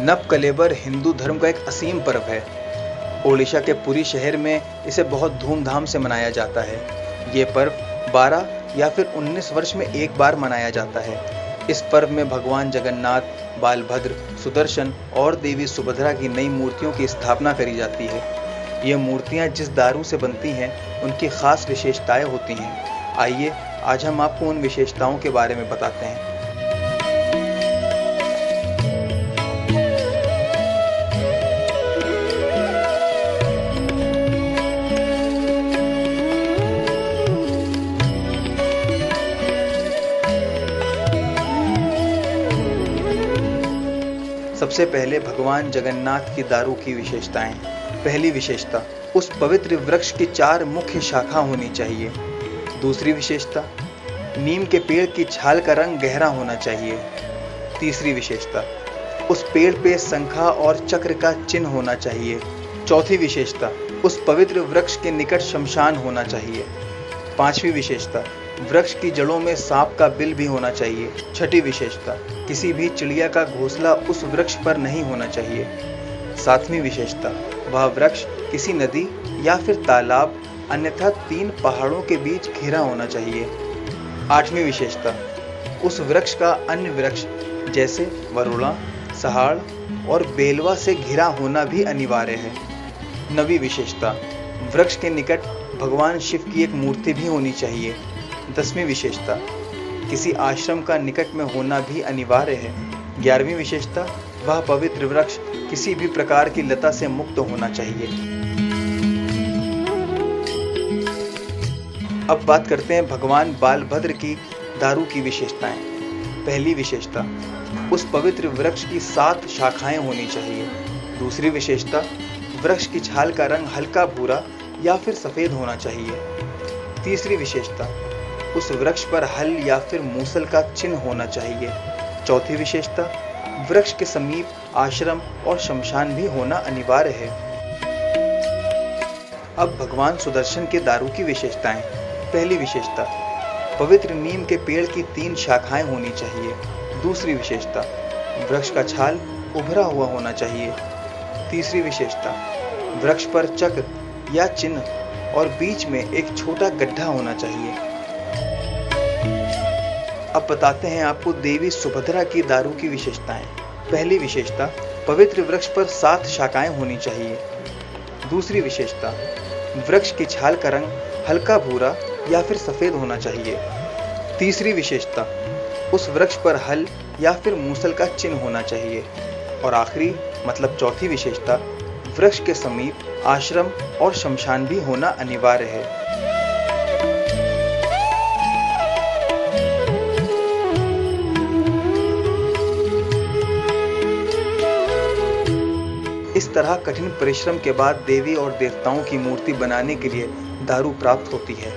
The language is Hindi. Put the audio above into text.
नव कलेबर हिंदू धर्म का एक असीम पर्व है। ओडिशा के पुरी शहर में इसे बहुत धूमधाम से मनाया जाता है। ये पर्व 12 या फिर 19 वर्ष में एक बार मनाया जाता है। इस पर्व में भगवान जगन्नाथ, बालभद्र, सुदर्शन और देवी सुभद्रा की नई मूर्तियों की स्थापना करी जाती है। ये मूर्तियाँ जिस दारू से बनती हैं उनकी खास विशेषताएं होती हैं। आइए आज हम आपको उन विशेषताओं के बारे में बताते हैं। सबसे पहले भगवान जगन्नाथ की दारू की विशेषताएं। पहली विशेषता, उस पवित्र वृक्ष की 4 मुख्य शाखा होनी चाहिए। दूसरी विशेषता, नीम के पेड़ की छाल का रंग गहरा होना चाहिए। तीसरी विशेषता, उस पेड़ पे शंखा और चक्र का चिन्ह होना चाहिए। चौथी विशेषता, उस पवित्र वृक्ष के निकट शमशान होना चाहिए। पांचवी विशेषता, वृक्ष की जड़ों में सांप का बिल भी होना चाहिए। छठी विशेषता, किसी भी चिड़िया का घोंसला उस वृक्ष पर नहीं होना चाहिए। सातवीं विशेषता, वह वृक्ष किसी नदी या फिर तालाब अन्यथा 3 पहाड़ों के बीच घिरा होना चाहिए। आठवीं विशेषता, उस वृक्ष का अन्य वृक्ष जैसे वरुणा, सहाड़ और बेलवा से घिरा होना भी अनिवार्य है। नवीं विशेषता, वृक्ष के निकट भगवान शिव की एक मूर्ति भी होनी चाहिए। 10वीं विशेषता, किसी आश्रम का निकट में होना भी अनिवार्य है। 11वीं विशेषता, वह पवित्र वृक्ष किसी भी प्रकार की लता से मुक्त होना चाहिए। अब बात करते हैं भगवान बालभद्र की दारू की विशेषताएं। पहली विशेषता, उस पवित्र वृक्ष की 7 शाखाएं होनी चाहिए। दूसरी विशेषता, वृक्ष की छाल का रंग हल्का भूरा या फिर सफेद होना चाहिए। तीसरी विशेषता, उस वृक्ष पर हल या फिर मूसल का चिन्ह होना चाहिए। चौथी विशेषता, वृक्ष के समीप आश्रम और शमशान भी होना अनिवार्य है। अब भगवान सुदर्शन के दारू की विशेषताएं। पहली विशेषता, पवित्र नीम के पेड़ की 3 शाखाएं होनी चाहिए। दूसरी विशेषता, वृक्ष का छाल उभरा हुआ होना चाहिए। तीसरी विशेषता, वृक्ष पर चक्र या चिन्ह और बीच में एक छोटा गड्ढा होना चाहिए। अब बताते हैं आपको देवी सुभद्रा की दारू की विशेषताएं। पहली विशेषता, पवित्र वृक्ष पर 7 शाखाएं होनी चाहिए। दूसरी विशेषता, वृक्ष की छाल का रंग हल्का भूरा या फिर सफेद होना चाहिए। तीसरी विशेषता, उस वृक्ष पर हल या फिर मूसल का चिन्ह होना चाहिए। और आखिरी मतलब चौथी विशेषता, वृक्ष के समीप आश्रम और शमशान भी होना अनिवार्य है। इस तरह कठिन परिश्रम के बाद देवी और देवताओं की मूर्ति बनाने के लिए दारू प्राप्त होती है।